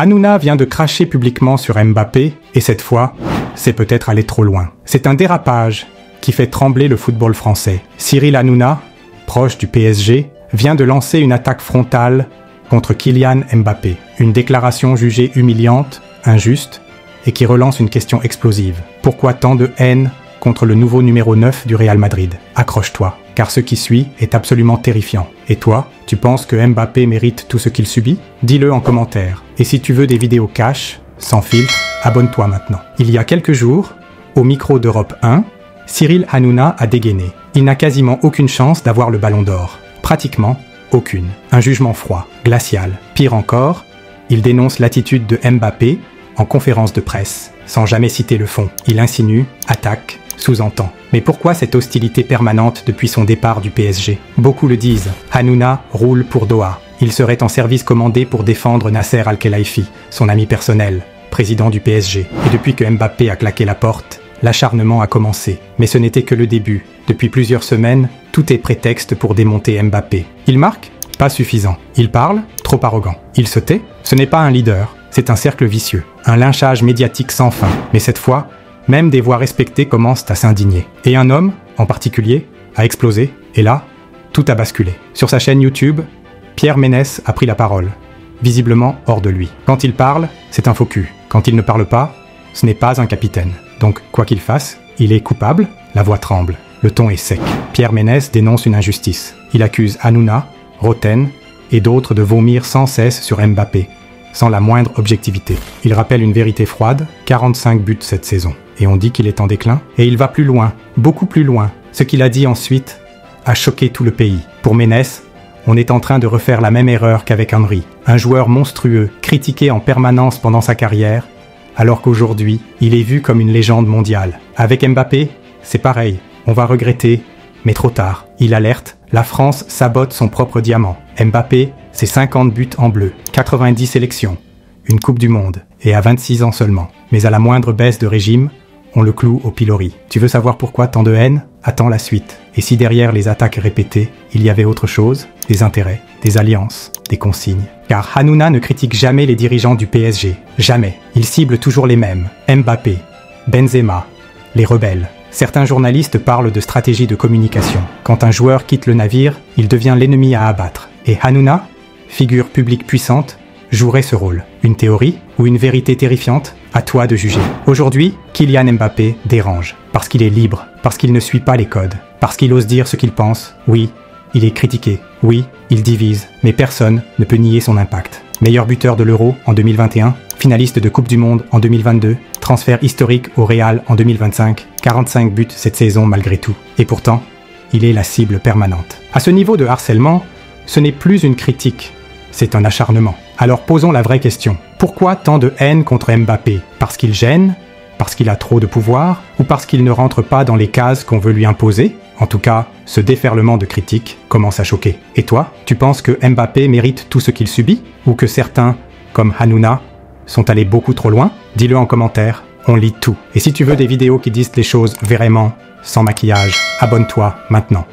Hanouna vient de cracher publiquement sur Mbappé, et cette fois, c'est peut-être aller trop loin. C'est un dérapage qui fait trembler le football français. Cyril Hanouna, proche du PSG, vient de lancer une attaque frontale contre Kylian Mbappé. Une déclaration jugée humiliante, injuste, et qui relance une question explosive. Pourquoi tant de haine contre le nouveau numéro 9 du Real Madrid? Accroche-toi, car ce qui suit est absolument terrifiant. Et toi, tu penses que Mbappé mérite tout ce qu'il subit? Dis-le en commentaire. Et si tu veux des vidéos cash, sans filtre, abonne-toi maintenant. Il y a quelques jours, au micro d'Europe 1, Cyril Hanouna a dégainé. Il n'a quasiment aucune chance d'avoir le ballon d'or. Pratiquement aucune. Un jugement froid, glacial. Pire encore, il dénonce l'attitude de Mbappé en conférence de presse, sans jamais citer le fond. Il insinue, attaque, sous-entend. Mais pourquoi cette hostilité permanente depuis son départ du PSG? Beaucoup le disent, Hanouna roule pour Doha. Il serait en service commandé pour défendre Nasser Al-Khelaifi, son ami personnel, président du PSG. Et depuis que Mbappé a claqué la porte, l'acharnement a commencé. Mais ce n'était que le début. Depuis plusieurs semaines, tout est prétexte pour démonter Mbappé. Il marque? Pas suffisant. Il parle? Trop arrogant. Il se tait? Ce n'est pas un leader, c'est un cercle vicieux. Un lynchage médiatique sans fin. Mais cette fois, même des voix respectées commencent à s'indigner. Et un homme, en particulier, a explosé. Et là, tout a basculé. Sur sa chaîne YouTube, Pierre Ménès a pris la parole, visiblement hors de lui. Quand il parle, c'est un faux cul. Quand il ne parle pas, ce n'est pas un capitaine. Donc, quoi qu'il fasse, il est coupable, la voix tremble, le ton est sec. Pierre Ménès dénonce une injustice. Il accuse Hanouna, Roten et d'autres de vomir sans cesse sur Mbappé, sans la moindre objectivité. Il rappelle une vérité froide, 45 buts cette saison. Et on dit qu'il est en déclin. Et il va plus loin, beaucoup plus loin. Ce qu'il a dit ensuite a choqué tout le pays. Pour Ménès, on est en train de refaire la même erreur qu'avec Henry, un joueur monstrueux, critiqué en permanence pendant sa carrière, alors qu'aujourd'hui, il est vu comme une légende mondiale. Avec Mbappé, c'est pareil, on va regretter, mais trop tard. Il alerte, la France sabote son propre diamant. Mbappé, c'est 50 buts en bleu, 90 sélections, une Coupe du Monde, et à 26 ans seulement. Mais à la moindre baisse de régime, on le cloue au pilori. Tu veux savoir pourquoi tant de haine? Attends la suite. Et si derrière les attaques répétées, il y avait autre chose? Des intérêts, des alliances, des consignes. Car Hanouna ne critique jamais les dirigeants du PSG. Jamais. Il cible toujours les mêmes. Mbappé, Benzema, les rebelles. Certains journalistes parlent de stratégie de communication. Quand un joueur quitte le navire, il devient l'ennemi à abattre. Et Hanouna, figure publique puissante, jouerait ce rôle. Une théorie ou une vérité terrifiante? À toi de juger. Aujourd'hui, Kylian Mbappé dérange. Parce qu'il est libre, parce qu'il ne suit pas les codes, parce qu'il ose dire ce qu'il pense. Oui, il est critiqué. Oui, il divise. Mais personne ne peut nier son impact. Meilleur buteur de l'Euro en 2021, finaliste de Coupe du Monde en 2022, transfert historique au Real en 2025, 45 buts cette saison malgré tout. Et pourtant, il est la cible permanente. À ce niveau de harcèlement, ce n'est plus une critique, c'est un acharnement. Alors posons la vraie question. Pourquoi tant de haine contre Mbappé? Parce qu'il gêne? Parce qu'il a trop de pouvoir? Ou parce qu'il ne rentre pas dans les cases qu'on veut lui imposer? En tout cas, ce déferlement de critiques commence à choquer. Et toi, tu penses que Mbappé mérite tout ce qu'il subit? Ou que certains, comme Hanouna, sont allés beaucoup trop loin? Dis-le en commentaire, on lit tout. Et si tu veux des vidéos qui disent les choses vraiment, sans maquillage, abonne-toi maintenant.